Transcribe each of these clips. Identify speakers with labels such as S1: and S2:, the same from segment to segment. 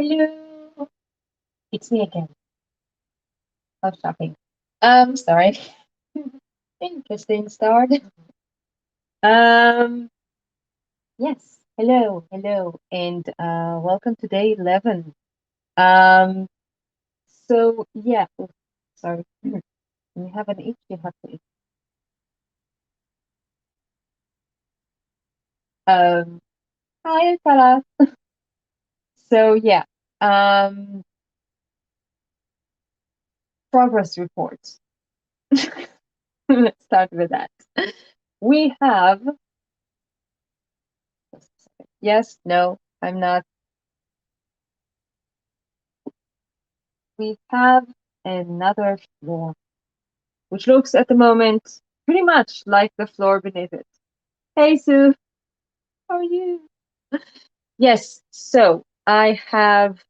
S1: Hello, it's me again. Love shopping. Sorry. Interesting start. Um, yes. Hello, and welcome to day 11. Um, so yeah. Oh, sorry. When you have an itch, you have to itch. Um, Hi, Farah. So yeah. Um, Progress reports. Let's start with that. We have. Yes, no, I'm not. We have another floor, which looks at the moment pretty much like the floor beneath it. Hey, Sue, how are you? Yes, so I have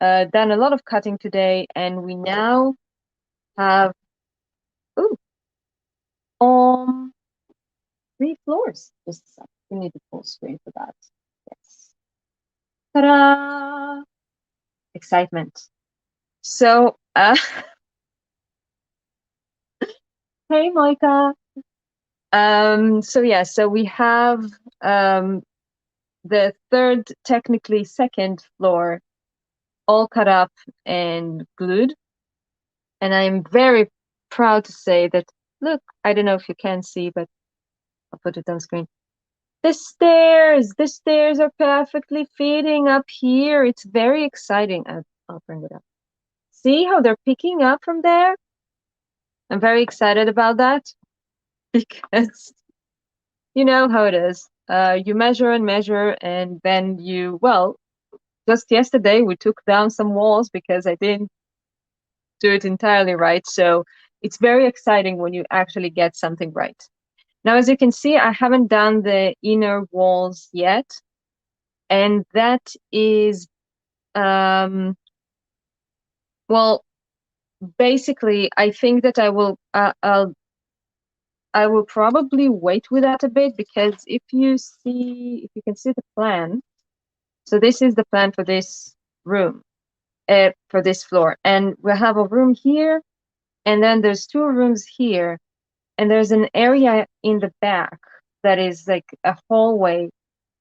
S1: done a lot of cutting today, and we now have ooh, um 3 floors. Just a second. We need the full screen for that. Yes. Ta-da! Excitement. So, hey, Moika. So yeah, so we have um the third, technically second floor all cut up and glued. And I'm very proud to say that, look, I don't know if you can see, but I'll put it on screen. The stairs are perfectly fitting up here. It's very exciting. I'll bring it up. See how they're picking up from there? I'm very excited about that because you know how it is. You measure and measure, and then well, just yesterday we took down some walls because I didn't do it entirely right. So it's very exciting when you actually get something right. Now, as you can see, I haven't done the inner walls yet. And that is, well, basically, I think that I will probably wait with that a bit because if you can see the plan, so this is the plan for this room, for this floor. And we have a room here, and then there's 2 rooms here. And there's an area in the back that is like a hallway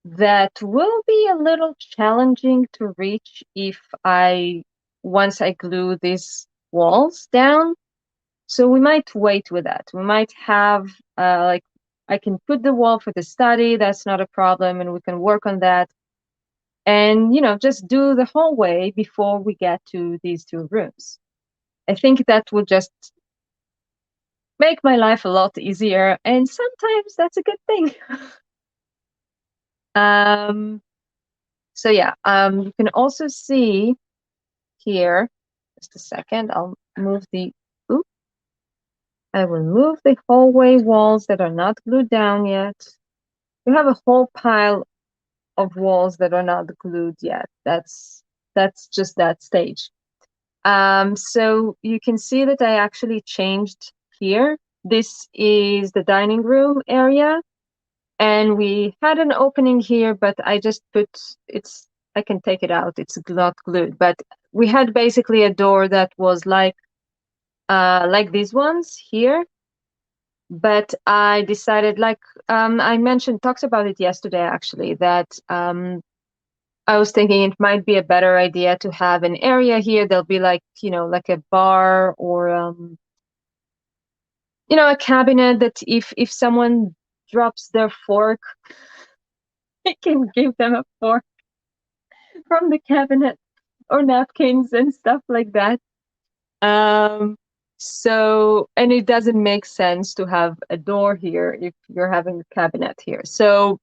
S1: that will be a little challenging to reach if once I glue these walls down. So we might wait with that. We might have, like, I can put the wall for the study, that's not a problem, and we can work on that. And, just do the hallway before we get to these 2 rooms. I think that would just make my life a lot easier, and sometimes that's a good thing. So yeah, you can also see here, just a second, oop, I will move the hallway walls that are not glued down yet. We have a whole pile of walls that are not glued yet. That's just that stage. So you can see that I actually changed here. This is the dining room area. And we had an opening here, but I just I can take it out. It's not glued, but we had basically a door that was like these ones here. But I decided, like I talked about it yesterday, actually, that I was thinking it might be a better idea to have an area here. There'll be like, like a bar or, a cabinet that if someone drops their fork, I can give them a fork from the cabinet or napkins and stuff like that. And it doesn't make sense to have a door here if you're having a cabinet here. So,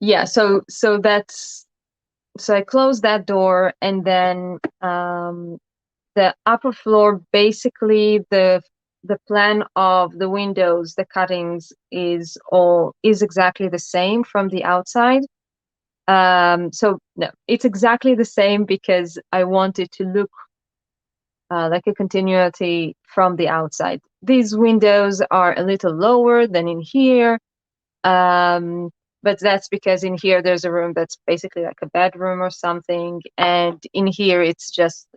S1: yeah, so I closed that door, and then the upper floor, basically the plan of the windows, the cuttings is exactly the same from the outside. So no, it's exactly the same because I want it to look like a continuity from the outside. These windows are a little lower than in here. but that's because in here there's a room that's basically like a bedroom or something, and in here it's just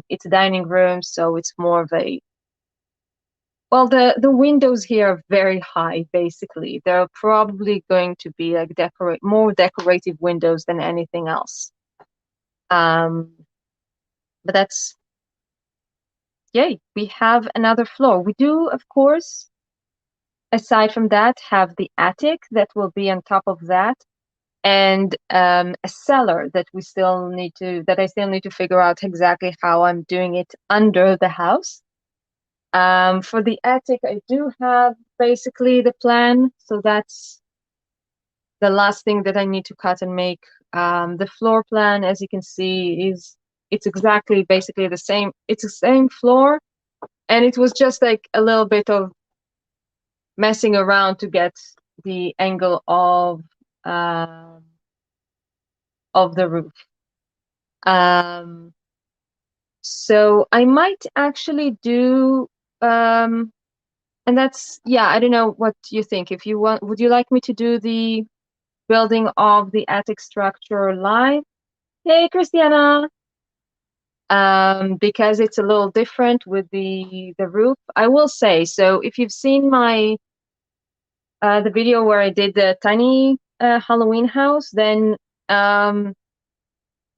S1: it's a dining room, so it's more of a, well, the windows here are very high. Basically, they're probably going to be like more decorative windows than anything else. But that's, yay, we have another floor. We do, of course, aside from that, have the attic that will be on top of that, and a cellar that I still need to figure out exactly how I'm doing it under the house. For the attic, I do have basically the plan, so that's the last thing that I need to cut and make. The floor plan, as you can see, it's exactly basically the same. It's the same floor, and it was just like a little bit of messing around to get the angle of the roof. So I might actually do, and that's, yeah, I don't know what you think. If you want, would you like me to do the building of the attic structure live? Hey, Christiana. Because it's a little different with the roof. I will say, so if you've seen my the video where I did the tiny Halloween house, then the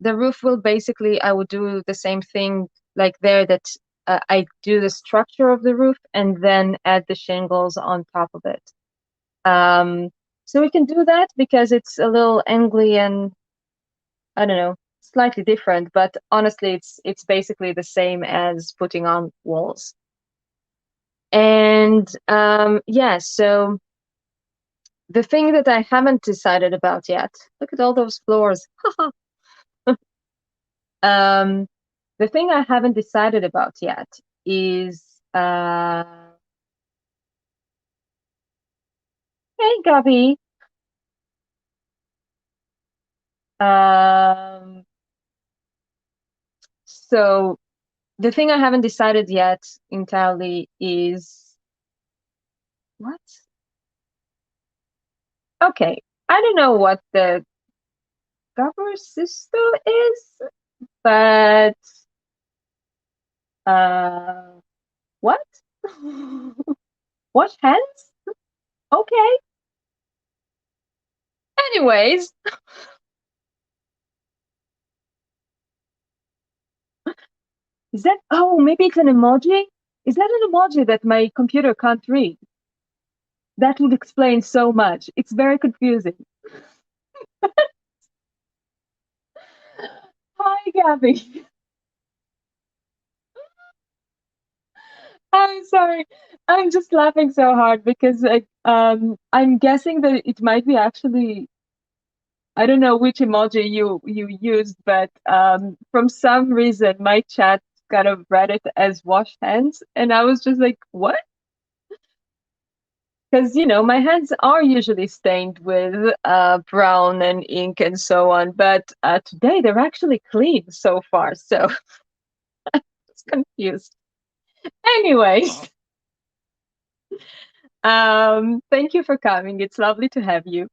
S1: roof will basically, I would do the same thing like there, that I do the structure of the roof and then add the shingles on top of it. So we can do that because it's a little angly and, I don't know, slightly different, but honestly, it's basically the same as putting on walls. And yeah, so the thing that I haven't decided about yet, look at all those floors. The thing I haven't decided about yet is, hey, Gabby. So the thing I haven't decided yet entirely is what? Okay, I don't know what the cover system is, but what? Wash hands? Okay. Anyways, is that, oh, maybe it's an emoji? Is that an emoji that my computer can't read? That would explain so much. It's very confusing. Hi, Gabby. I'm sorry. I'm just laughing so hard because like I'm guessing that it might be actually, I don't know which emoji you used, but from some reason my chat kind of read it as wash hands, and I was just like, what? Because my hands are usually stained with brown and ink and so on, but today they're actually clean so far, so it's confused. Anyways, thank you for coming. It's lovely to have you.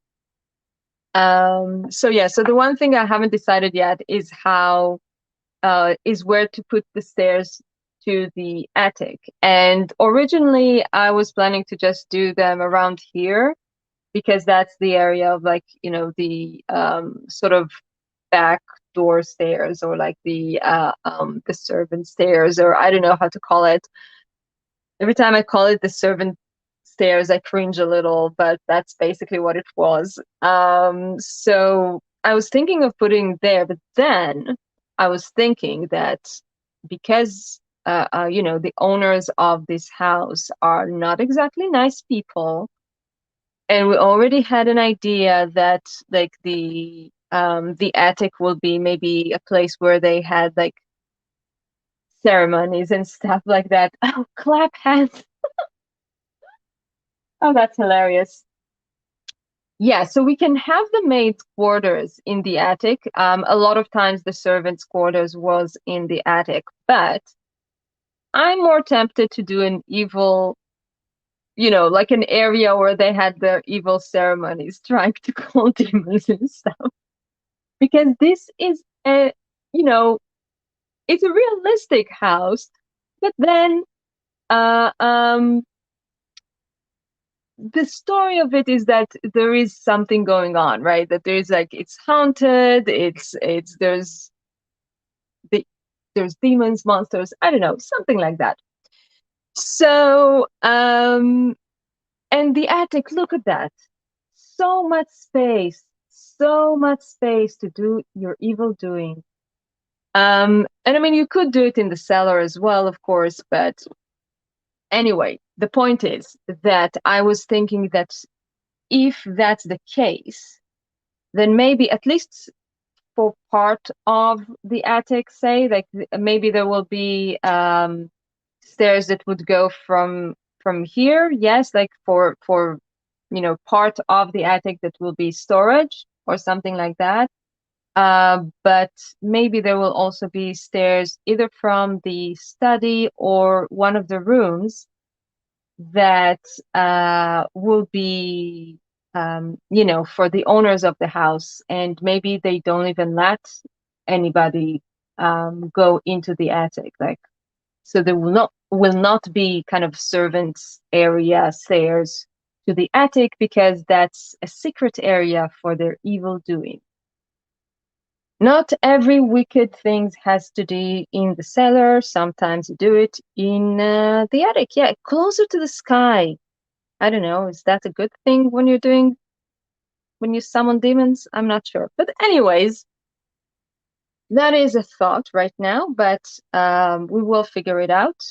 S1: So yeah, so the one thing I haven't decided yet is where to put the stairs to the attic. And originally I was planning to just do them around here because that's the area of like, the sort of back door stairs, or like the servant stairs, or I don't know how to call it. Every time I call it the servant stairs, I cringe a little, but that's basically what it was. So I was thinking of putting there, but then I was thinking that because the owners of this house are not exactly nice people, and we already had an idea that like the attic will be maybe a place where they had like ceremonies and stuff like that. Oh, clap hands. Oh, that's hilarious. Yeah, so we can have the maid's quarters in the attic. A lot of times the servants' quarters was in the attic, but I'm more tempted to do an evil like an area where they had their evil ceremonies trying to call demons and stuff. Because this is you know, it's a realistic house, but then uh, um, the story of it is that there is something going on, right? That there's like it's haunted, it's the, there's demons, monsters, I don't know, something like that. So, and the attic, look at that. So much space to do your evil doing. And I mean, you could do it in the cellar as well, of course, but anyway, the point is that I was thinking that if that's the case, then maybe at least for part of the attic, say, like maybe there will be stairs that would go from here, yes, like for part of the attic that will be storage or something like that. But maybe there will also be stairs either from the study or one of the rooms that will be, for the owners of the house, and maybe they don't even let anybody go into the attic. Like, so there will not be kind of servants area stairs to the attic because that's a secret area for their evil doing. Not every wicked thing has to be in the cellar. Sometimes you do it in the attic. Yeah, closer to the sky. I don't know. Is that a good thing when you summon demons? I'm not sure. But anyways, that is a thought right now, but we will figure it out.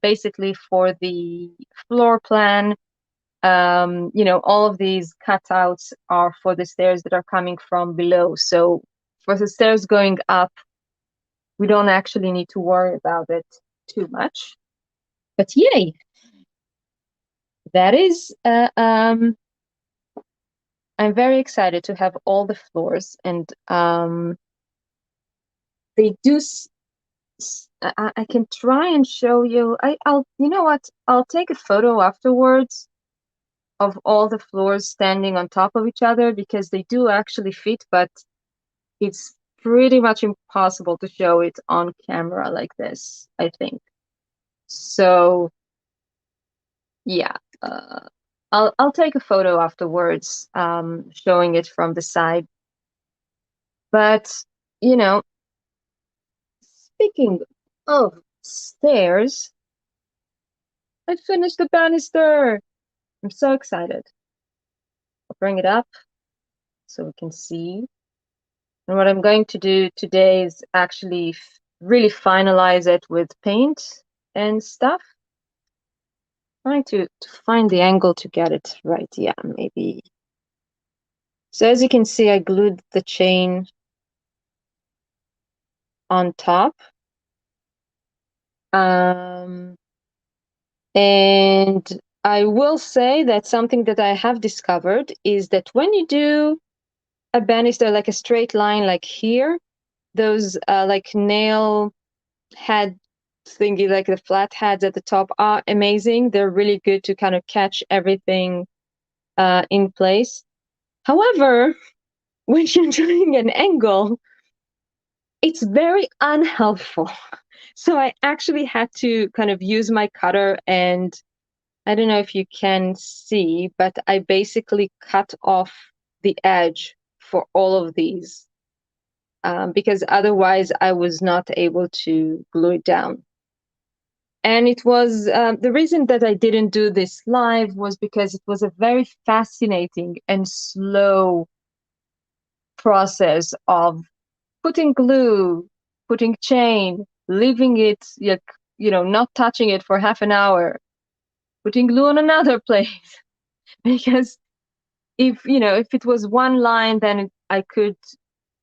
S1: Basically, for the floor plan, all of these cutouts are for the stairs that are coming from below. So for the stairs going up, we don't actually need to worry about it too much. But yay! That is, I'm very excited to have all the floors, and they do. I can try and show you. I'll, you know what? I'll take a photo afterwards of all the floors standing on top of each other because they do actually fit, but it's pretty much impossible to show it on camera like this, I think. So yeah, I'll take a photo afterwards, showing it from the side. But speaking of stairs, I finished the banister. I'm so excited. I'll bring it up so we can see. And what I'm going to do today is actually really finalize it with paint and stuff. Trying to find the angle to get it right. Yeah, maybe. So as you can see, I glued the chain on top. And I will say that something that I have discovered is that when you do a banister like a straight line like here, those like nail head thingy, like the flat heads at the top, are amazing. They're really good to kind of catch everything in place. However, when you're doing an angle, it's very unhelpful. So I actually had to kind of use my cutter, and I don't know if you can see, but I basically cut off the edge for all of these because otherwise I was not able to glue it down. And it was the reason that I didn't do this live was because it was a very fascinating and slow process of putting glue, putting chain, leaving it, not touching it for half an hour, putting glue on another place. Because if it was one line, then I could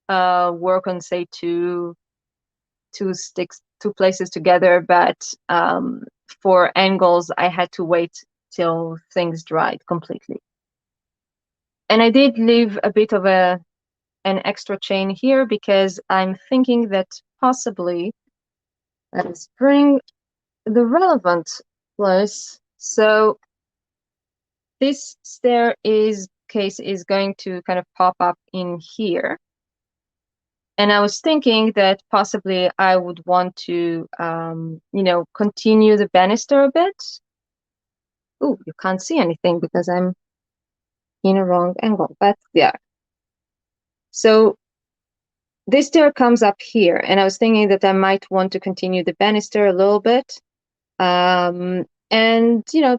S1: work on, say, two sticks, two places together. But for angles, I had to wait till things dried completely. And I did leave a bit of an extra chain here because I'm thinking that possibly let us bring the relevant place. So this staircase is going to kind of pop up in here. And I was thinking that possibly I would want to, continue the banister a bit. Oh, you can't see anything because I'm in a wrong angle, but yeah. So this stair comes up here, and I was thinking that I might want to continue the banister a little bit. And,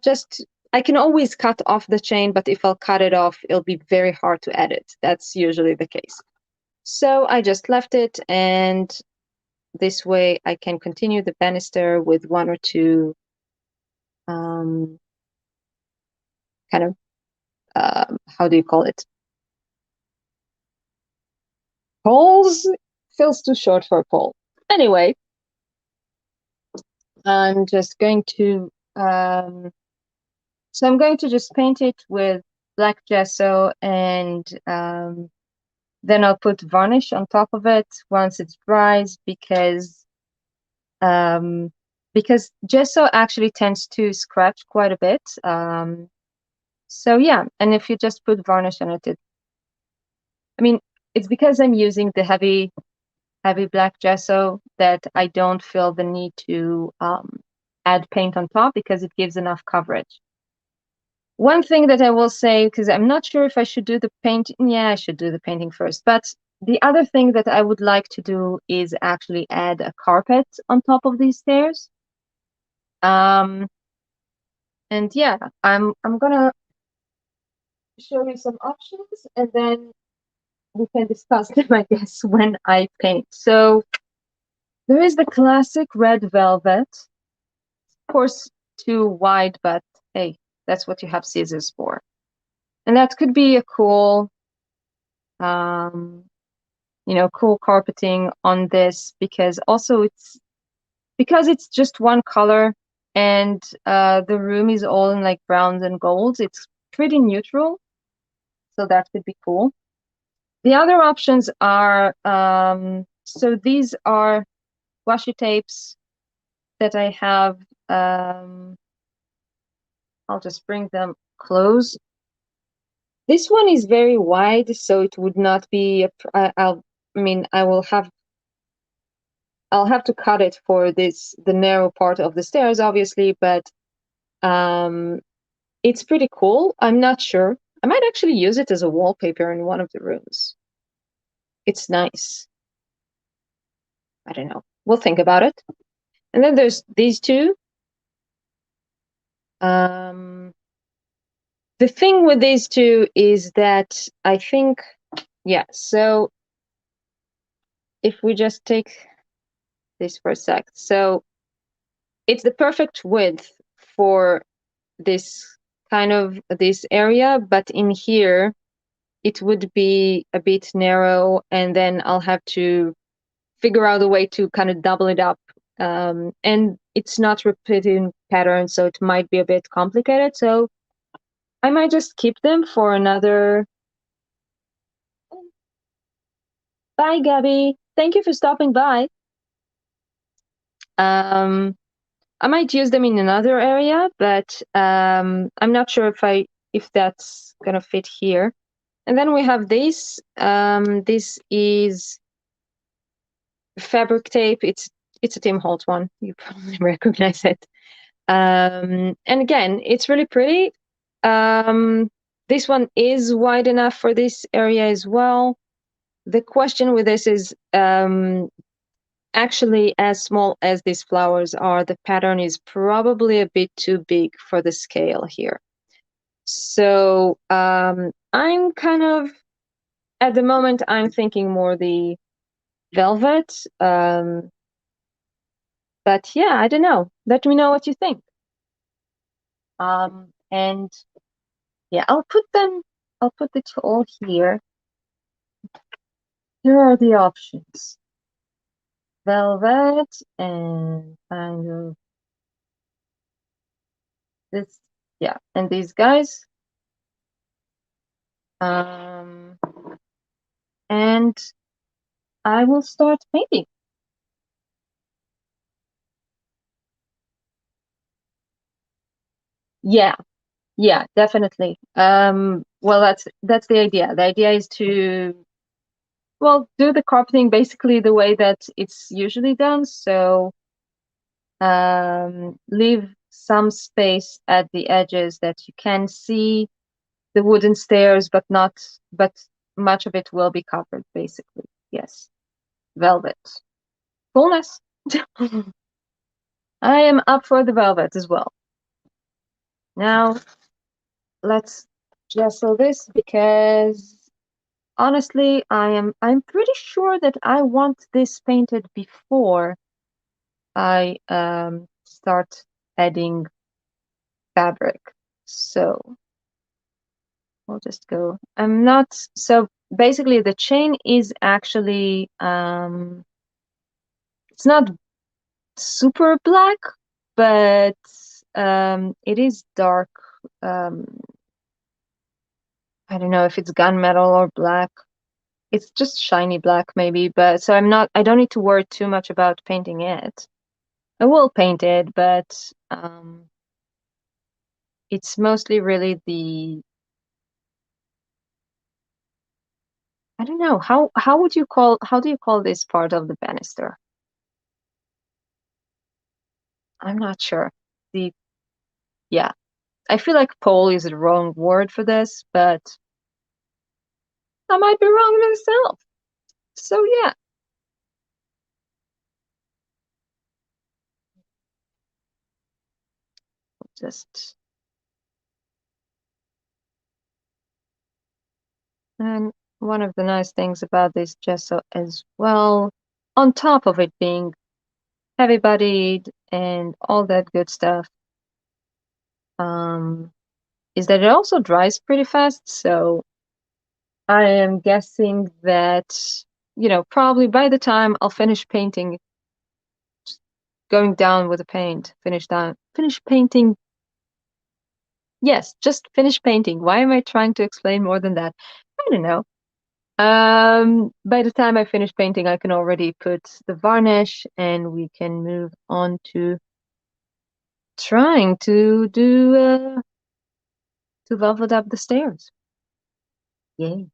S1: just, I can always cut off the chain, but if I'll cut it off, it'll be very hard to edit. That's usually the case. So I just left it, and this way I can continue the banister with one or two kind of, how do you call it? Poles? Feels too short for a pole. Anyway, I'm just going to, so I'm going to just paint it with black gesso, and then I'll put varnish on top of it once it dries, because gesso actually tends to scratch quite a bit. So yeah, and if you just put varnish on it, I mean, it's because I'm using the heavy black gesso that I don't feel the need to add paint on top, because it gives enough coverage. One thing that I will say, because I'm not sure if I should do the painting. Yeah, I should do the painting first. But the other thing that I would like to do is actually add a carpet on top of these stairs. And yeah, I'm gonna show you some options, and then we can discuss them, I guess, when I paint. So there is the classic red velvet. Of course, too wide, but hey, that's what you have scissors for. And that could be a cool, cool carpeting on this, because also it's just one color, and the room is all in like browns and golds. It's pretty neutral, so that could be cool. The other options are, so these are washi tapes that I have. I'll just bring them close. This one is very wide, so it would not be I'll have to cut it for the narrow part of the stairs, obviously, but it's pretty cool. I'm not sure. I might actually use it as a wallpaper in one of the rooms. It's nice. I don't know. We'll think about it. And then there's these two. The thing with these two is that I think, yeah, so if we just take this for a sec. So it's the perfect width for this this area, but in here it would be a bit narrow, and then I'll have to figure out a way to kind of double it up. And it's not repeating pattern, so it might be a bit complicated. So I might just keep them for another. Bye, Gabby. Thank you for stopping by. I might use them in another area, but I'm not sure if that's gonna fit here. And then we have this. This is fabric tape. It's a Tim Holtz one. You probably recognize it. And again, it's really pretty. This one is wide enough for this area as well. The question with this is, actually, as small as these flowers are, the pattern is probably a bit too big for the scale here. So I'm kind of, at the moment, I'm thinking more the velvet. But yeah, I don't know. Let me know what you think. And yeah, I'll put it all here. Here are the options. Velvet and kind of this, yeah, and these guys. And I will start painting. Yeah, Yeah, definitely. Well, that's the idea. The idea is to, well, do the carpeting basically the way that it's usually done. So, leave some space at the edges that you can see the wooden stairs, but much of it will be covered, basically. Yes. Velvet. Coolness. I am up for the velvet as well. Now, let's gesso this because honestly, I'm pretty sure that I want this painted before I start adding fabric. So we'll just go. I'm not so basically the chain is actually it's not super black, but it is dark. Um, I don't know if it's gunmetal or black. It's just shiny black maybe, but so I don't need to worry too much about painting it. I will paint it, but it's mostly really the, I don't know, how do you call this part of the banister? I'm not sure. The Yeah, I feel like pole is the wrong word for this, but I might be wrong myself. So yeah, just and one of the nice things about this gesso as well, on top of it being heavy bodied and all that good stuff, um, is that it also dries pretty fast. So I am guessing that, probably by the time I'll finish painting, going down with the paint, finish painting. Yes, just finish painting. Why am I trying to explain more than that? I don't know. By the time I finish painting, I can already put the varnish and we can move on to trying to velvet up the stairs. Yay.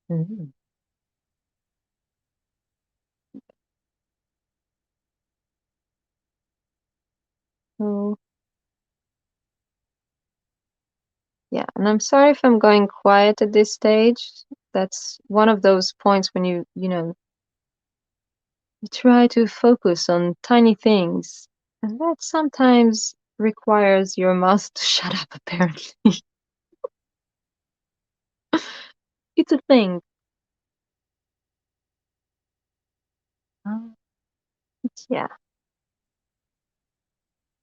S1: Mhm. So yeah, and I'm sorry if I'm going quiet at this stage. That's one of those points when you try to focus on tiny things, and that sometimes requires your mouth to shut up, apparently. It's a thing. Uh, yeah.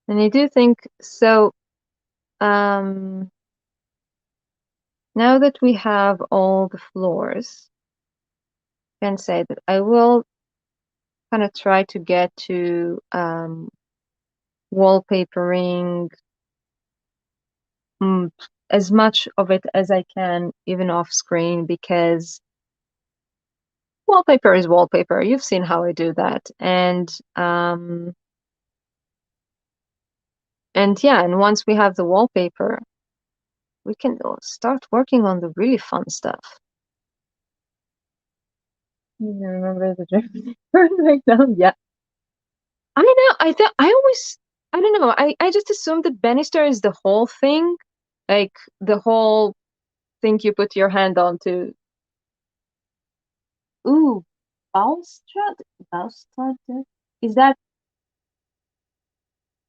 S1: And I do think so. Um, Now that we have all the floors, I can say that I will kind of try to get to wallpapering mm, as much of it as I can, even off screen, because wallpaper is wallpaper. You've seen how I do that. And yeah, and once we have the wallpaper, we can start working on the really fun stuff. You remember the German word right now? Yeah. I know. I don't know. I just assumed that banister is the whole thing, like the whole thing you put your hand onto. Ooh, balustrade? Balustrade? Is that,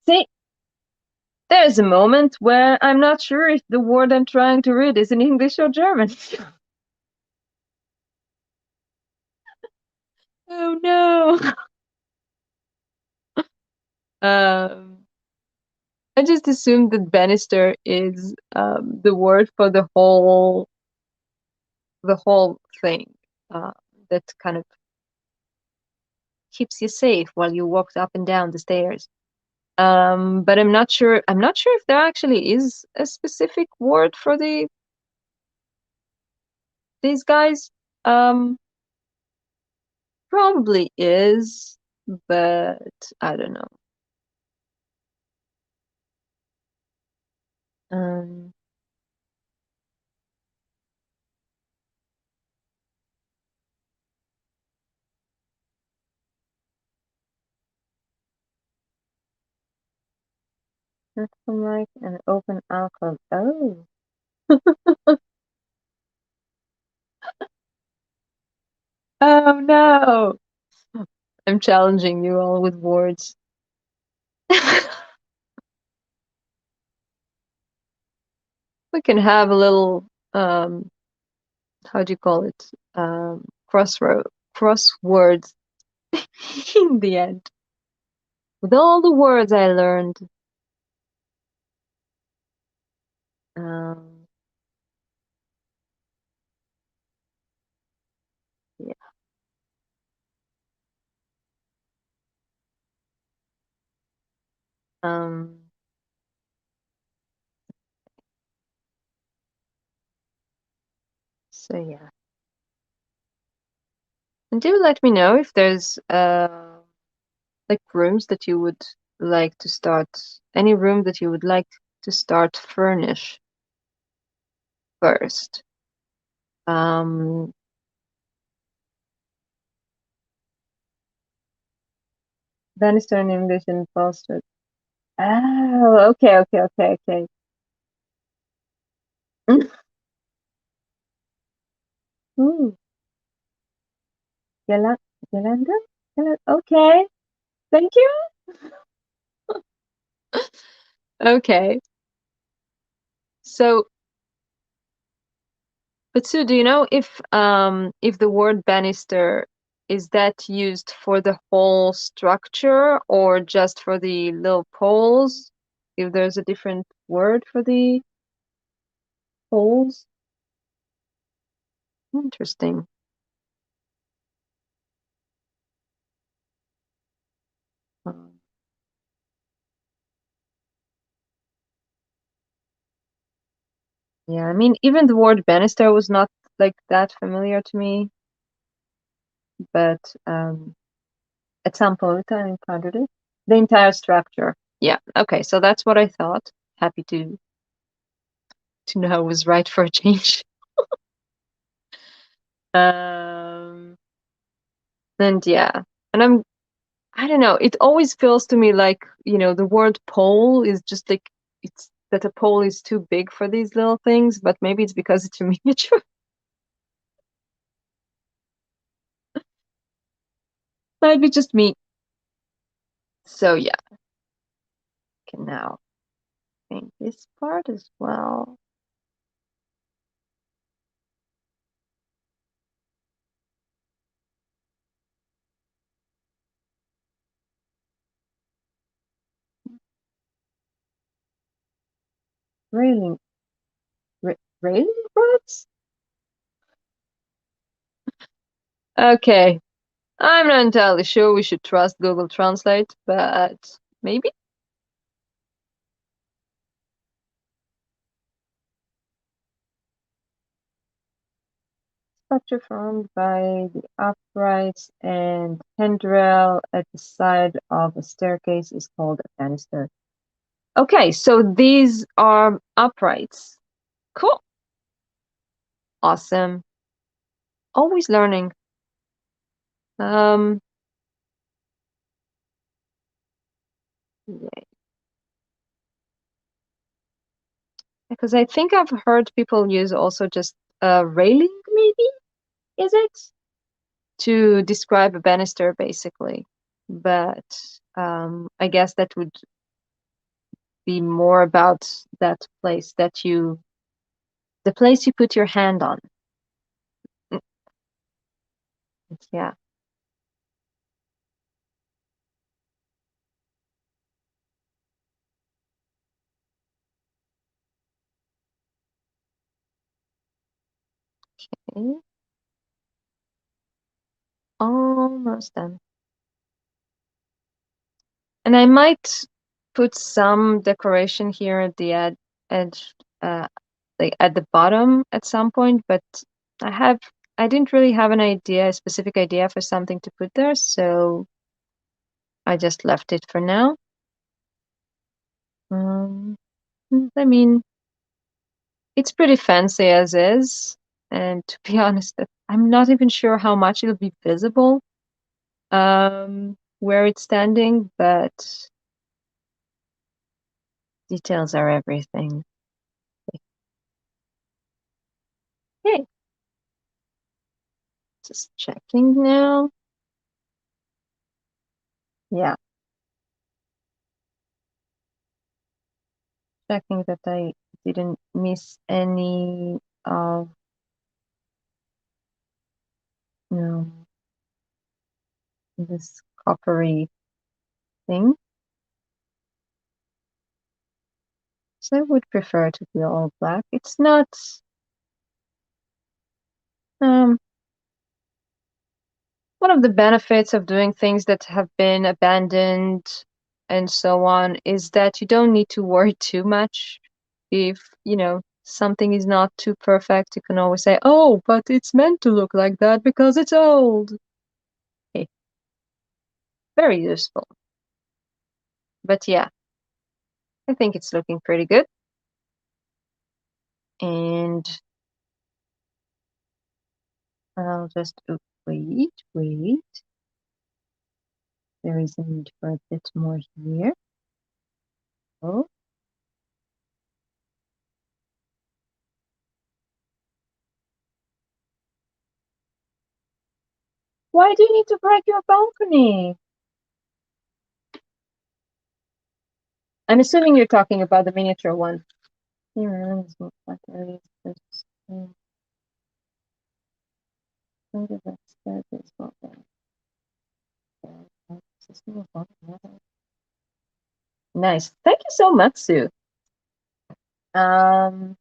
S1: see, there's a moment where I'm not sure if the word I'm trying to read is in English or German. Oh no. Um, I just assumed that banister is the word for the whole thing that kind of keeps you safe while you walk up and down the stairs. But I'm not sure. I'm not sure if there actually is a specific word for the these guys? Um, Probably is, but I don't know. Um, Natural mic and open alcohol. Oh, oh no! I'm challenging you all with words. We can have a little how do you call it? Crosswords in the end. With all the words I learned. Um, yeah. Um, so yeah. And do let me know if there's like rooms that you would like to start, any room that you would like to start furnish first. Um, banister in English and Foster. Oh, okay, okay, okay, okay. Ooh, Yala Yolanda? Okay, thank you. Okay. So, but Sue, do you know if the word banister is that used for the whole structure or just for the little poles? If there's a different word for the poles? Interesting. Um, yeah, I mean, even the word banister was not like that familiar to me, but at some point I encountered it. The entire structure. Yeah, okay, so that's what I thought. Happy to know I was right for a change. Um, and yeah, and I don't know, it always feels to me like, the word pole is just like it's that a pole is too big for these little things, but maybe it's because it's a miniature. Might be just me. So yeah, can now paint this part as well. Railing, railing rods? Okay, I'm not entirely sure we should trust Google Translate, but maybe. Structure formed by the uprights and handrail at the side of a staircase is called a banister. Okay, so these are uprights. Cool. Awesome. Always learning. Um, yeah, because I think I've heard people use also just a railing, maybe, is it? To describe a banister, basically. But I guess that would be more about that place the place you put your hand on. Mm, yeah. Okay. Almost done. And I might put some decoration here at the edge, uh, like at the bottom at some point, but I didn't really have a specific idea for something to put there, so I just left it for now. I mean, it's pretty fancy as is, and to be honest, I'm not even sure how much it'll be visible where it's standing, but details are everything. Okay, just checking now. Yeah, checking that I didn't miss any of, no, this coppery thing. So I would prefer to be all black. It's not, um, one of the benefits of doing things that have been abandoned and so on is that you don't need to worry too much. If, something is not too perfect, you can always say, oh, but it's meant to look like that because it's old. Okay. Very useful. But yeah, I think it's looking pretty good. And I'll just, wait. There is a need for a bit more here. Oh. Why do you need to break your balcony? I'm assuming you're talking about the miniature one. Here, let's look at areas first. Nice. Thank you so much, Sue. Um,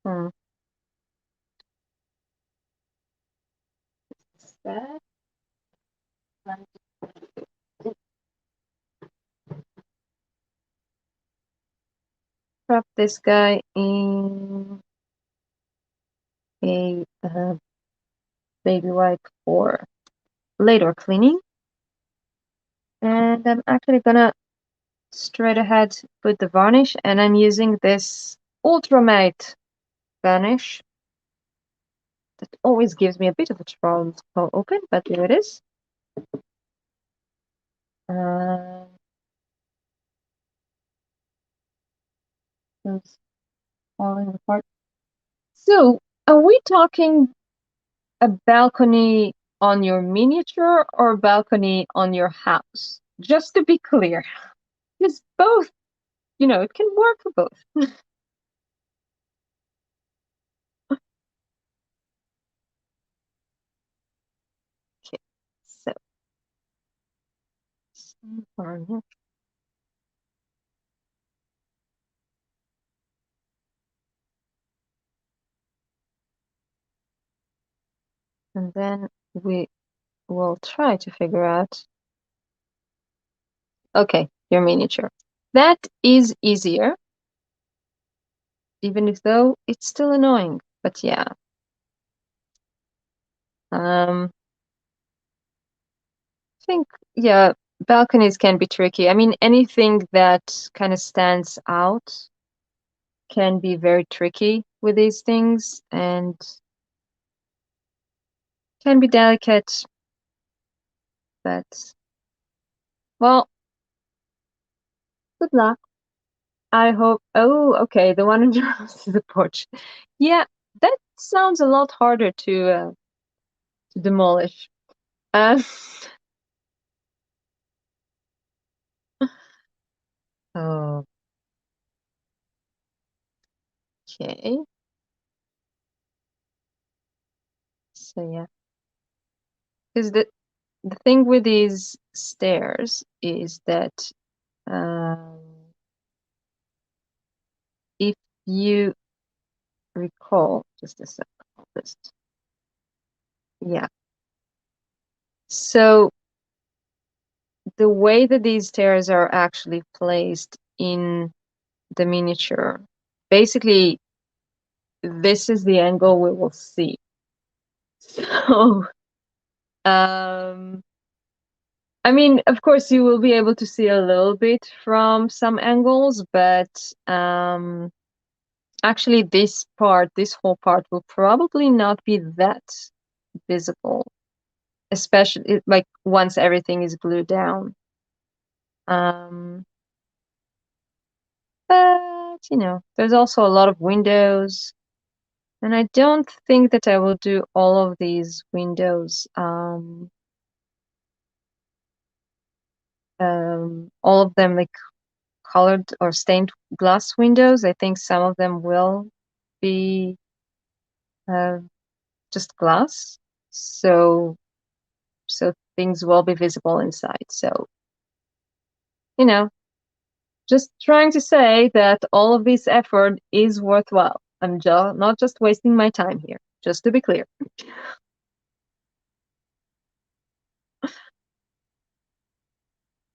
S1: hmm. That, Prep this guy in a baby wipe for later cleaning. And I'm actually gonna straight ahead put the varnish, and I'm using this Ultra Matte varnish that always gives me a bit of a trouble to pull open, but here it is. It's falling apart. So, are we talking a balcony on your miniature or a balcony on your house? Just to be clear, because both, it can work for both. Okay, so varnish. And then we will try to figure out. Okay, your miniature. That is easier, even if though it's still annoying. But yeah. I think, yeah, balconies can be tricky. I mean, anything that kind of stands out can be very tricky with these things and can be delicate, but well, good luck. I hope. Oh, okay, the one on your house is the porch. Yeah, that sounds a lot harder to demolish. Uh, okay. So yeah, because the thing with these stairs is that um, if you recall, just a second, just yeah. So the way that these stairs are actually placed in the miniature basically this is the angle we will see. So, I mean, of course, you will be able to see a little bit from some angles, but actually this whole part will probably not be that visible, especially like once everything is glued down. But you know, there's also a lot of windows, and I don't think that I will do all of these windows, all of them like colored or stained glass windows. I think some of them will be just glass, so things will be visible inside. So, you know, just trying to say that all of this effort is worthwhile. I'm not just wasting my time here, just to be clear.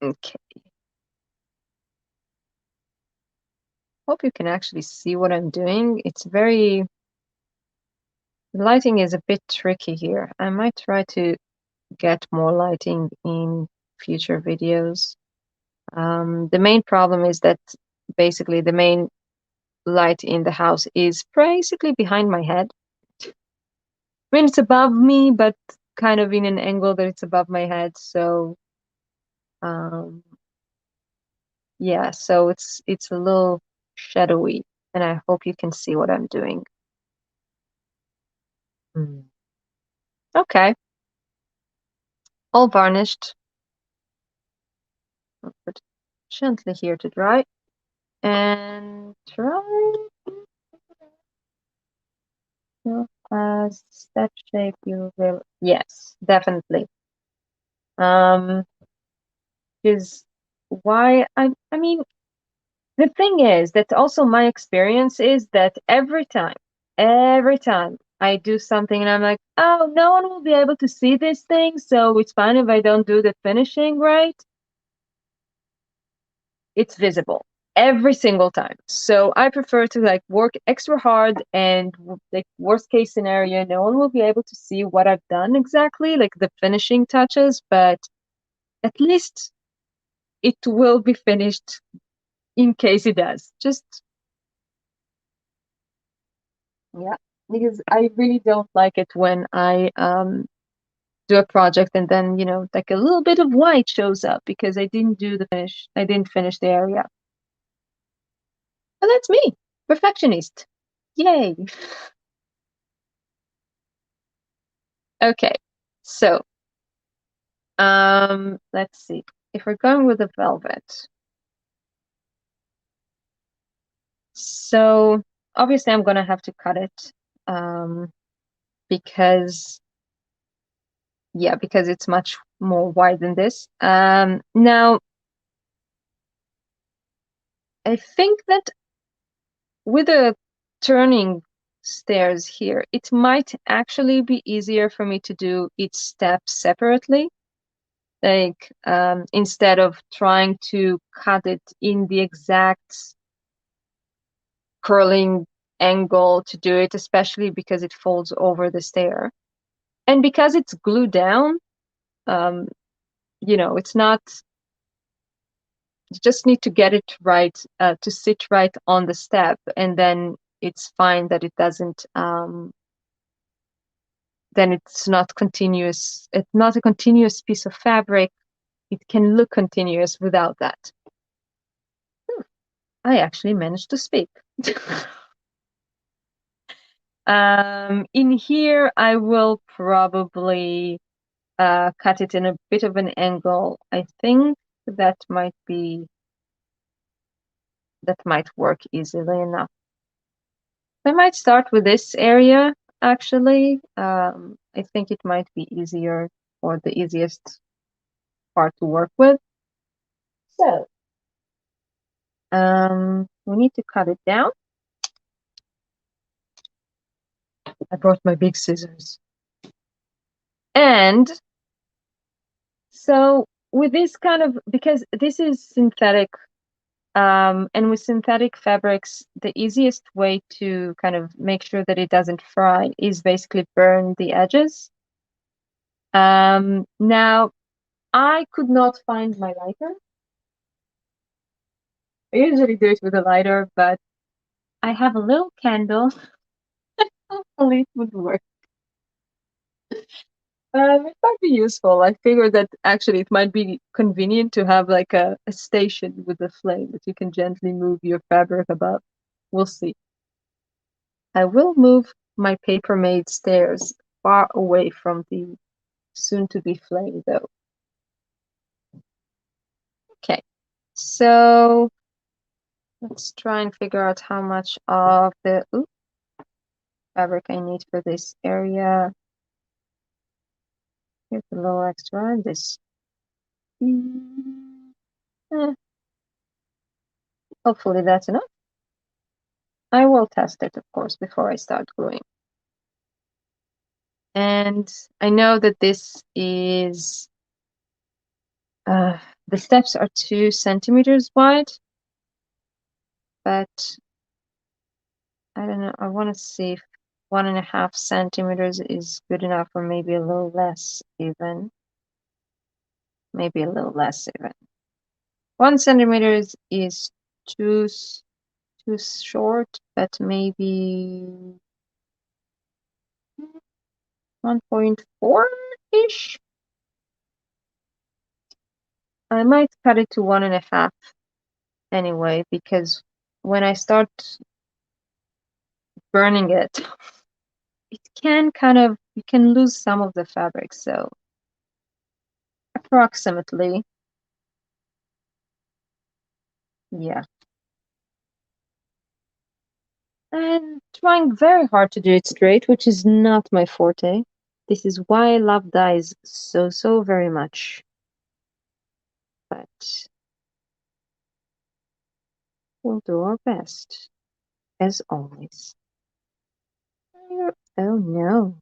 S1: Okay. Hope you can actually see what I'm doing. The lighting is a bit tricky here. I might try to get more lighting in future videos. The main problem is that basically the main light in the house is basically behind my head. I mean, it's above me, but kind of in an angle that it's above my head. So, yeah, so it's a little shadowy, and I hope you can see what I'm doing. Okay, all varnished. I'll put gently here to dry, and try as step shape you will. Yes, definitely. Is why I mean, the thing is that also my experience is that every time I do something and I'm like, oh, no one will be able to see this thing, so it's fine if I don't do the finishing right. It's visible every single time. So I prefer to like work extra hard, and like worst case scenario, no one will be able to see what I've done exactly, like the finishing touches, but at least it will be finished in case it does. Just, yeah, because I really don't like it when I do a project and then, you know, like a little bit of white shows up because I didn't do the finish. I didn't finish the area. But that's me, perfectionist. Yay. Okay. So, let's see. If we're going with the velvet. So, obviously I'm going to have to cut it because yeah, because it's much more wide than this. Now I think that with the turning stairs here, it might actually be easier for me to do each step separately. Like, instead of trying to cut it in the exact curling angle to do it, especially because it folds over the stair. And because it's glued down, you know, it's not, you just need to get it right, to sit right on the step, and then it's fine that it doesn't, then it's not continuous. It's not a continuous piece of fabric. It can look continuous without that. I actually managed to speak. In here, I will probably cut it in a bit of an angle. I think that might work easily enough. I might start with this area, actually. I think it might be easier, or the easiest part to work with. So, we need to cut it down. I brought my big scissors. And so with this kind of, because this is synthetic And with synthetic fabrics, the easiest way to kind of make sure that it doesn't fry is basically burn the edges. Now, I could not find my lighter. I usually do it with a lighter, but I have a little candle. Hopefully it would work. It might be useful. I figured that actually it might be convenient to have like a station with a flame that you can gently move your fabric above. We'll see. I will move my paper made stairs far away from the soon-to-be flame, though. Okay, so let's try and figure out how much of the fabric I need for this area. Here's a little extra, and this. Hopefully that's enough. I will test it, of course, before I start gluing. And I know that this is, the steps are 2 centimeters wide, but I don't know, I want to see if 1.5 centimeters is good enough, or maybe a little less even. Maybe a little less even. 1 centimeter is too short, but maybe 1.4-ish. I might cut it to 1.5 anyway, because when I start burning it, it can kind of, you can lose some of the fabric. So approximately, yeah. And trying very hard to do it straight, which is not my forte. This is why I love dyes so, so very much. But we'll do our best, as always. Oh no.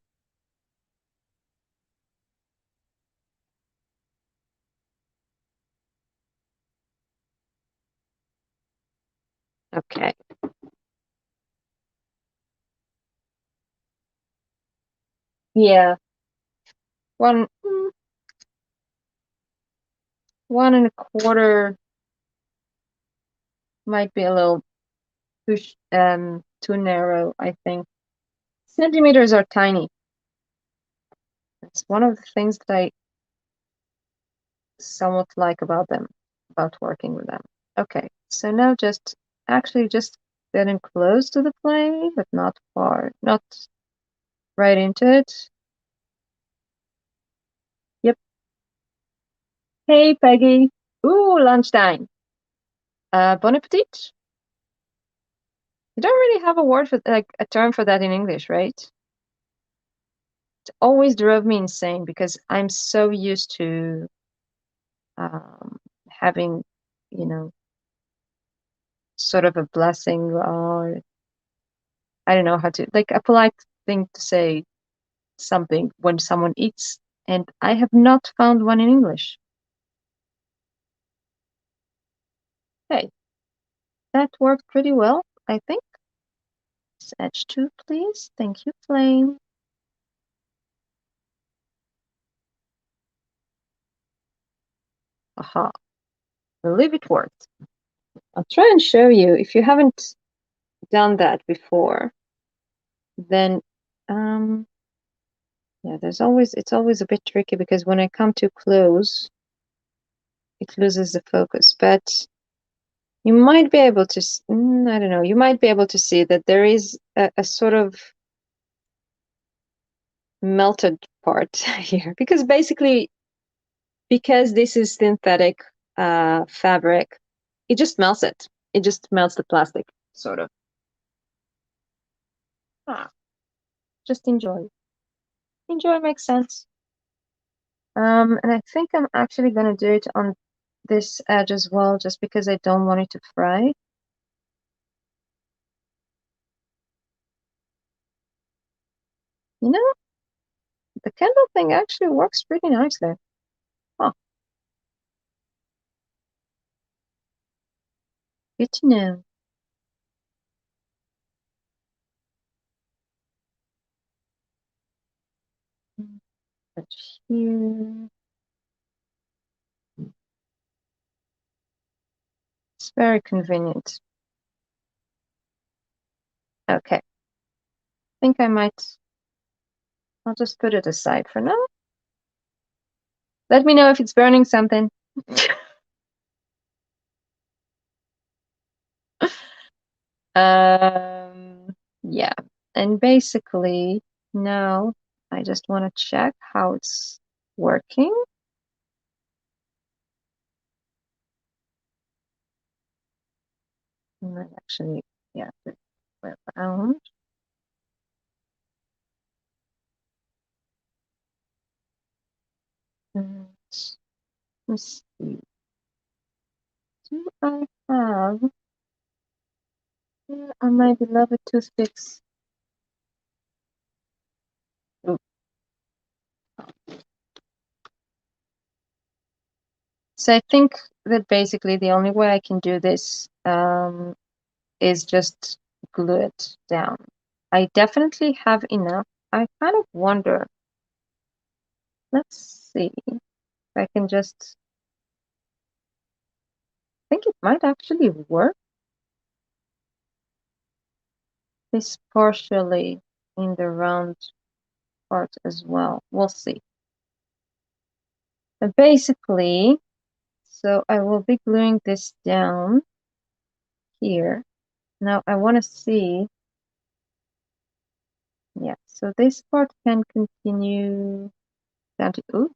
S1: Okay. Yeah. 1.25 might be a little too narrow, I think. Centimeters are tiny. It's one of the things that I somewhat like about them, about working with them. Okay, so now just getting close to the flame, but not far, not right into it. Yep. Hey, Peggy. Ooh, lunchtime. Bon appetit. You don't really have a word for, like, a term for that in English, right? It always drove me insane because I'm so used to having, you know, sort of a blessing, or I don't know how to, like, a polite thing to say something when someone eats, and I have not found one in English. Hey, that worked pretty well, I think. Edge 2, please. Thank you, Flame. Aha. I believe it worked. I'll try and show you. If you haven't done that before, then yeah, it's always a bit tricky because when I come too close, it loses the focus. But you might be able to, I don't know, you might be able to see that there is a sort of melted part here, because basically, because this is synthetic fabric, it just melts it. It just melts the plastic, sort of. Just enjoy. Enjoy makes sense. And I think I'm actually gonna do it on this edge as well, just because I don't want it to fry. You know, the candle thing actually works pretty nicely. Huh. Good to know. Put here. It's very convenient. Okay. I think I'll just put it aside for now. Let me know if it's burning something. Yeah. And basically, now I just want to check how it's working. And then actually, yeah, the way around. And let's see. Do I have on my beloved toothpicks? Ooh. So I think that basically the only way I can do this is just glue it down. I definitely have enough. I kind of wonder. Let's see if I can just. I think it might actually work. This partially in the round part as well. We'll see. But basically, so I will be gluing this down here. Now I want to see. Yeah, so this part can continue down to, ooh,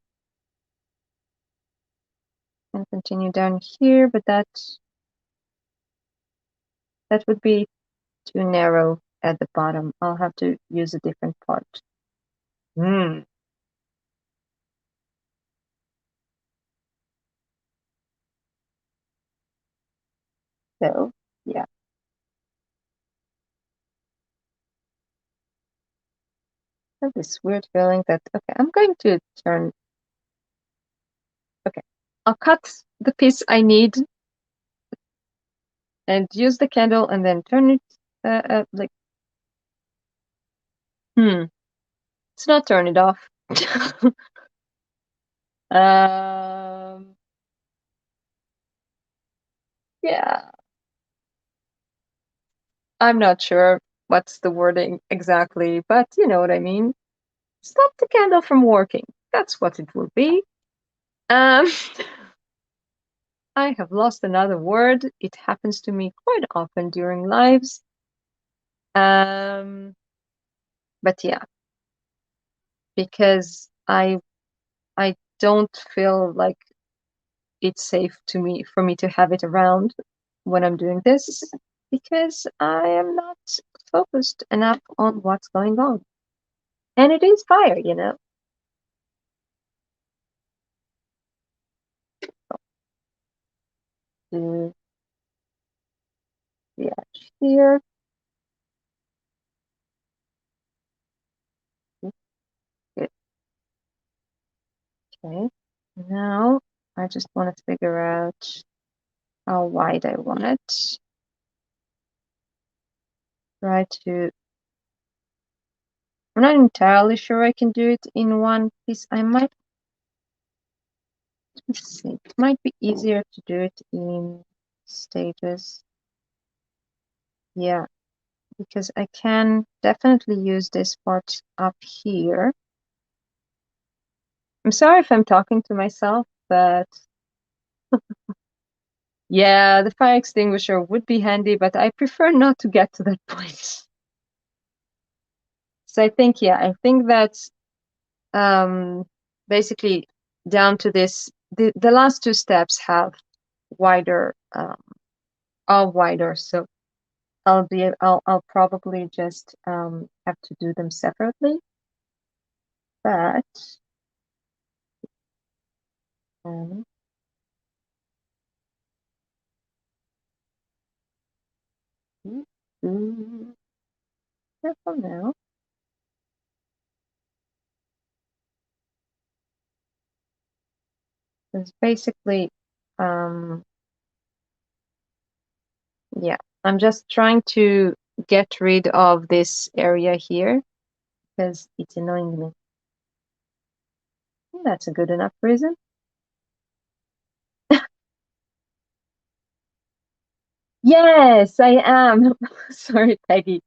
S1: can continue down here, but that would be too narrow at the bottom. I'll have to use a different part. Hmm. So, yeah. I have this weird feeling that, okay, I'm going to turn, okay, I'll cut the piece I need and use the candle and then turn it, like, let's not turn it off. Um, yeah, I'm not sure what's the wording exactly, but you know what I mean. Stop the candle from working. That's what it will be. Um, I have lost another word. It happens to me quite often during lives. But yeah, because I don't feel like it's safe for me to have it around when I'm doing this because I am not focused enough on what's going on. And it is fire, you know. Do the edge here. Good. Okay. Now I just want to figure out how wide I want it. Try to. I'm not entirely sure I can do it in one piece. I might. Let's see. It might be easier to do it in stages. Yeah, because I can definitely use this part up here. I'm sorry if I'm talking to myself, but yeah, the fire extinguisher would be handy, but I prefer not to get to that point. So I think, yeah, I think that's basically down to this. The last two steps have wider, are wider, so I'll probably just have to do them separately. But um, careful now. Because basically, um, Yeah, I'm just trying to get rid of this area here because it's annoying me. That's a good enough reason. Yes, I am. Sorry, Peggy.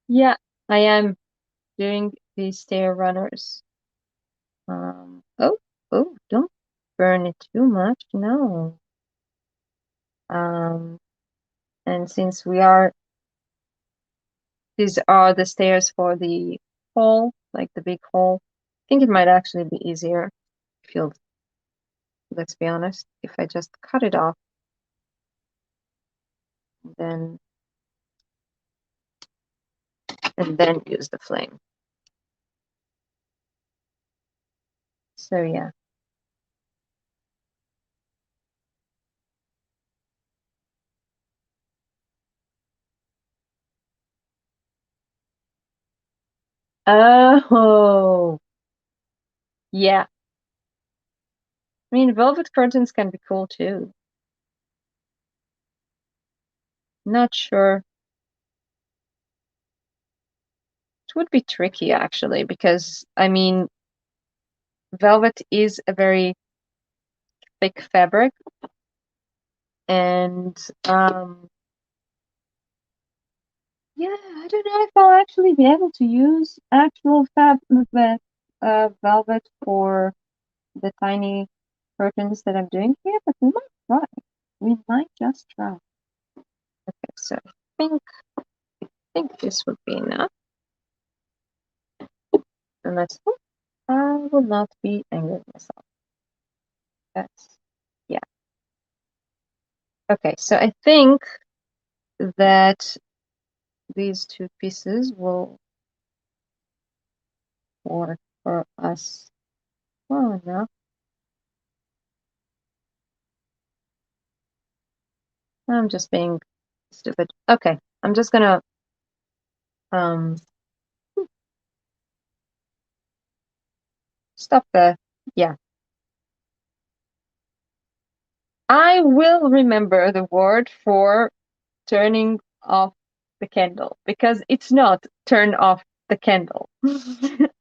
S1: Yeah, I am doing the stair runners. Oh, oh, don't burn it too much. No. Um, and since these are the stairs for the hall, like the big hall, I think it might actually be easier if you'll, let's be honest, if I just cut it off, then and then use the flame. So yeah. Oh, yeah. I mean, velvet curtains can be cool too. Not sure. It would be tricky actually, because I mean, velvet is a very thick fabric, and yeah, I don't know if I'll actually be able to use actual velvet for the tiny curtains that I'm doing here, but we might try. We might just try. Okay, so I think this would be enough. And let's hope I will not be angry with myself. That's yeah. Okay, so I think that these two pieces will work for us well enough. I'm just being stupid. Okay, I'm just gonna um stop the yeah. I will remember the word for turning off the candle because it's not turn off the candle.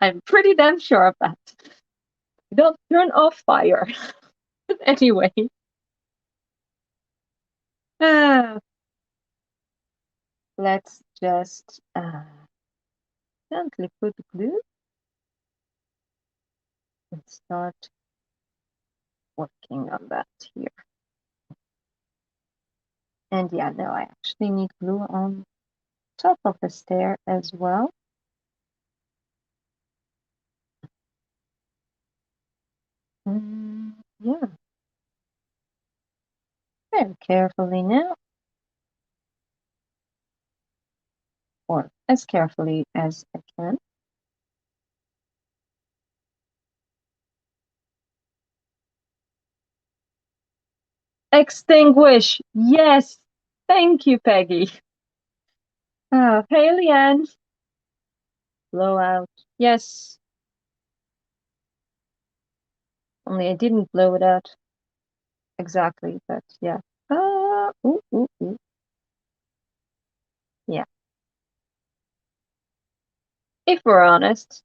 S1: I'm pretty damn sure of that. Don't turn off fire. Anyway. Uh, let's just gently put glue and start working on that here. And yeah, no, I actually need glue on top of the stair as well. Yeah, very carefully now, or as carefully as I can. Extinguish. Yes. Thank you, Peggy. Oh, hey, Leanne. Blow out. Yes. Only I didn't blow it out exactly, but yeah. Ooh, ooh, ooh. Yeah. If we're honest,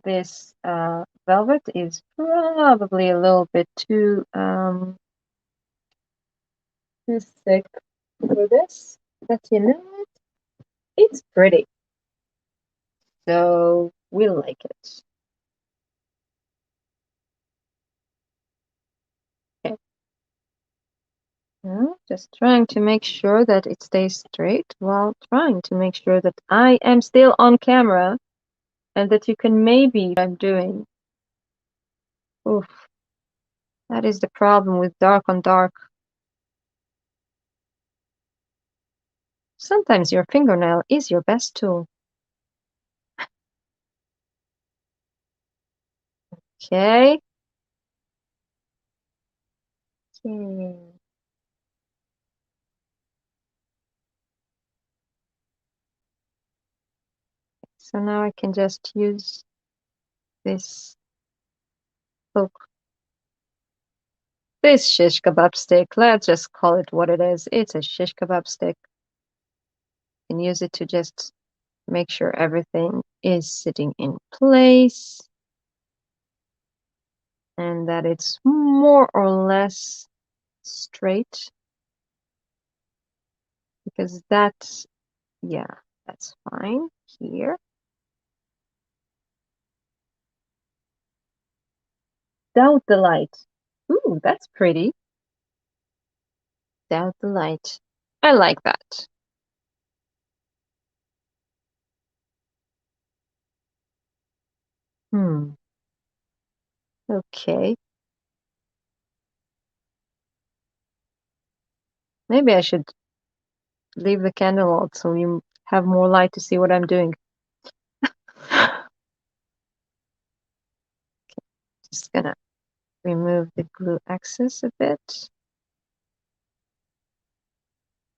S1: this velvet is probably a little bit too thick for this, but you know what? It's pretty, so we like it. Okay. Now, just trying to make sure that it stays straight while trying to make sure that I am still on camera and that you can maybe what I'm doing. Oof, that is the problem with dark on dark. Sometimes your fingernail is your best tool. Okay. Okay. So now I can just use this hook. This shish kebab stick, let's just call it what it is. It's a shish kebab stick. can use it to just make sure everything is sitting in place and that it's more or less straight, because that's, yeah, that's fine here. Doubt the light. Ooh, that's pretty. Doubt the light. I like that. Hmm. Okay. Maybe I should leave the candle out so you have more light to see what I'm doing. Just gonna remove the glue excess a bit.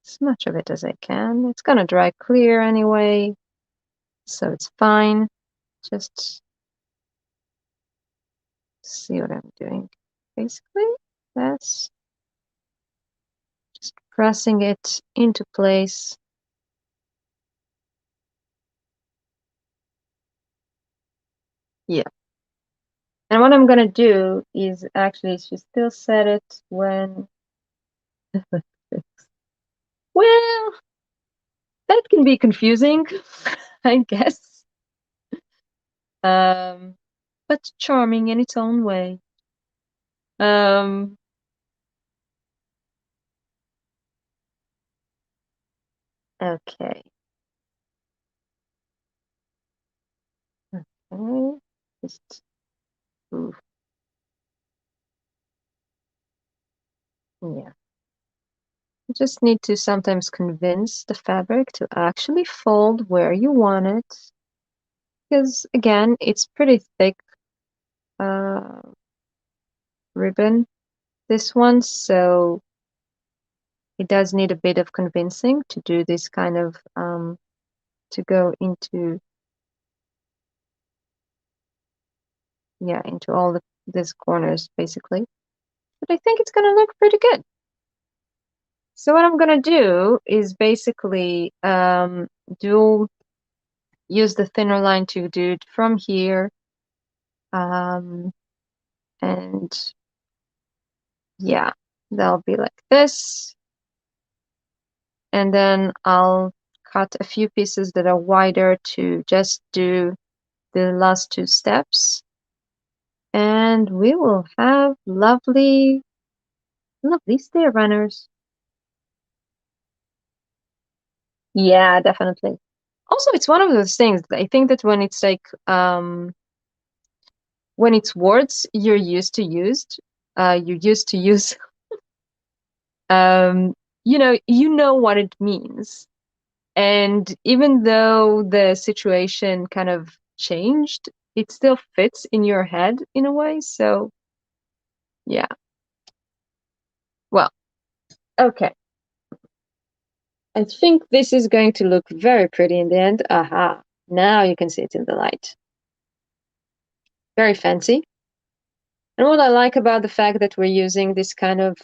S1: As much of it as I can. It's gonna dry clear anyway, so it's fine. Just see what I'm doing. Basically, that's just pressing it into place. Yeah. And what I'm gonna do is actually she still set it when well, that can be confusing, I guess. Um, but charming in its own way. Um, okay. Okay. Just ooh, yeah. You just need to sometimes convince the fabric to actually fold where you want it. Because again, it's pretty thick uh, ribbon, this one, so it does need a bit of convincing to do this kind of to go into, yeah, into all these corners basically. But I think it's gonna look pretty good. So what I'm gonna do is basically do use the thinner line to do it from here, um, and yeah, that'll be like this, and then I'll cut a few pieces that are wider to just do the last two steps, and we will have lovely, lovely stair runners. Yeah, definitely. Also, it's one of those things. I think that when it's words you're used to use, um, you know what it means. And even though the situation kind of changed, it still fits in your head in a way. So, yeah. Well, okay. I think this is going to look very pretty in the end. Aha. Now you can see it in the light. Very fancy. And what I like about the fact that we're using this kind of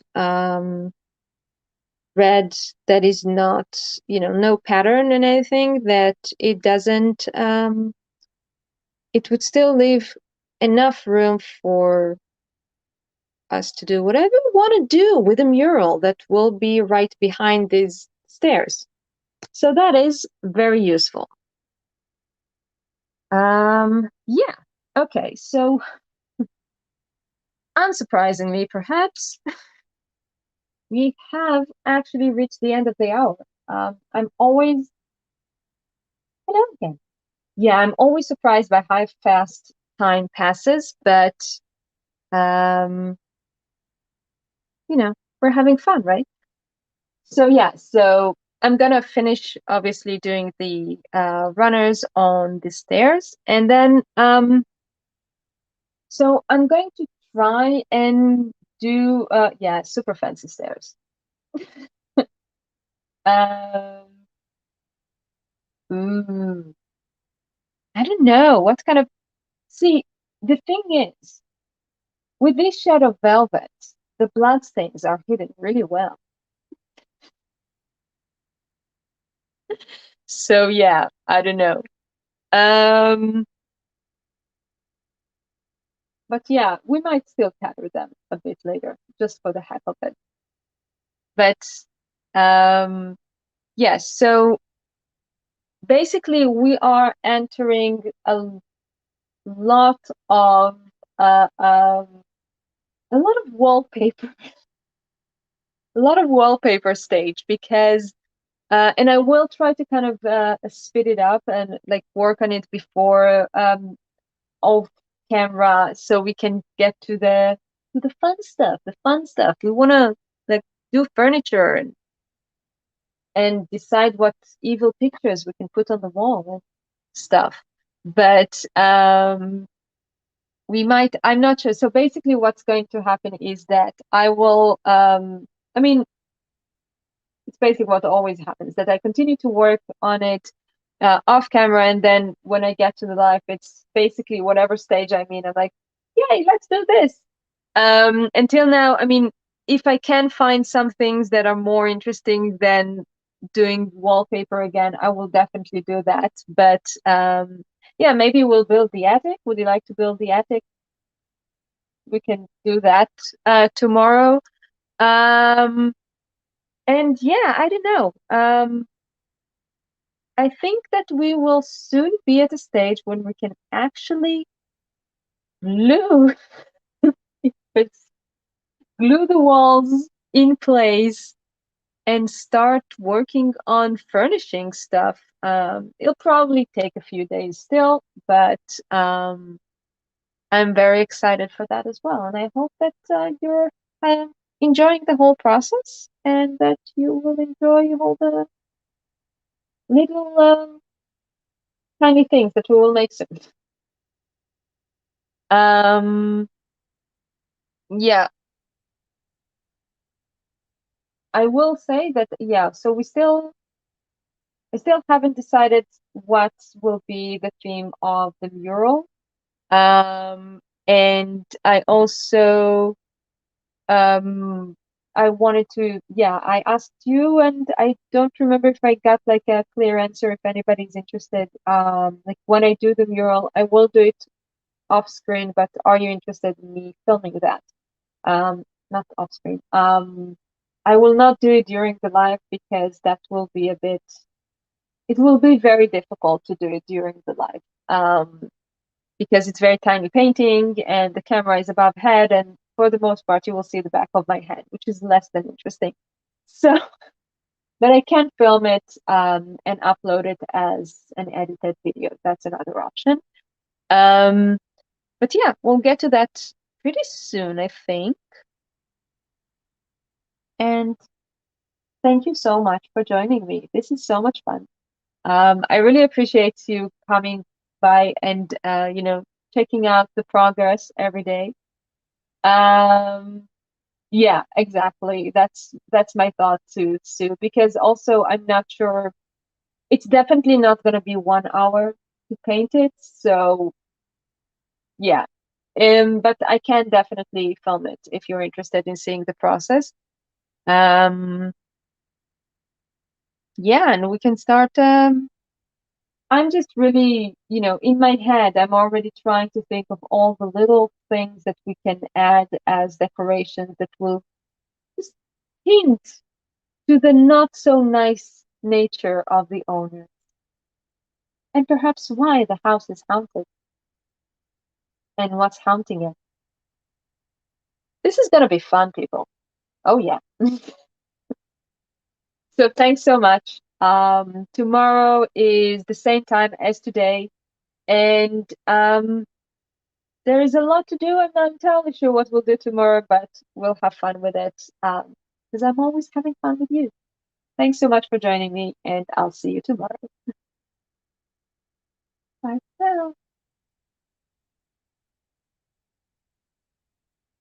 S1: red that is not, no pattern and anything, that it doesn't, it would still leave enough room for us to do whatever we want to do with a mural that will be right behind these stairs. So that is very useful. Yeah. Okay, so unsurprisingly, perhaps, we have actually reached the end of the hour. I'm always, hello again. Yeah, I'm always surprised by how fast time passes, but um, we're having fun, right? So yeah, so I'm gonna finish obviously doing the runners on the stairs, and then so I'm going to try and do yeah, super fancy stairs. Um, ooh, I don't know what kind of. See, the thing is, with this shade of velvet, the bloodstains are hidden really well. So yeah, I don't know. Um, but yeah, we might still color them a bit later, just for the heck of it. But um, yes, so basically we are entering lot of uh, um, a lot of wallpaper, a lot of wallpaper stage because and I will try to kind of speed it up and like work on it before off camera so we can get to the fun stuff, the fun stuff. We want to like do furniture and decide what evil pictures we can put on the wall and stuff. But we might, I'm not sure. So basically what's going to happen is that I will I mean it's basically what always happens, that I continue to work on it off camera, and then when I get to the live, it's basically whatever stage I'm in. I'm like, yay, let's do this. Until now, I mean, if I can find some things that are more interesting than doing wallpaper again, I will definitely do that. But yeah, maybe we'll build the attic. Would you like to build the attic? We can do that tomorrow. Um, and yeah, I don't know. I think that we will soon be at a stage when we can actually glue it's glue the walls in place and start working on furnishing stuff. It'll probably take a few days still, but I'm very excited for that as well. And I hope that you're uh, enjoying the whole process and that you will enjoy all the little tiny things that we will make soon. Um, yeah, I will say that, yeah, so I still haven't decided what will be the theme of the mural. And I also, um, I wanted to, yeah, I asked you, and I don't remember if I got like a clear answer if anybody's interested. Like when I do the mural, I will do it off screen, but are you interested in me filming that? Not off screen. I will not do it during the live because that will be a bit, it will be very difficult to do it during the live. Because it's very tiny painting and the camera is above head, and for the most part, you will see the back of my head, which is less than interesting. So, but I can film it and upload it as an edited video. That's another option. Um, but yeah, we'll get to that pretty soon, I think. And thank you so much for joining me. This is so much fun. I really appreciate you coming by and checking out the progress every day. Yeah, exactly. That's my thought too, Sue, because also I'm not sure. It's definitely not going to be 1 hour to paint it, so yeah. But I can definitely film it if you're interested in seeing the process. Um, yeah, and we can start. I'm just really, in my head, I'm already trying to think of all the little things that we can add as decorations that will just hint to the not so nice nature of the owner, and perhaps why the house is haunted and what's haunting it. This is going to be fun, people. Oh, yeah. So thanks so much. Tomorrow is the same time as today, and there is a lot to do. I'm not entirely sure what we'll do tomorrow, but we'll have fun with it because I'm always having fun with you. Thanks so much for joining me, and I'll see you tomorrow. Bye for now.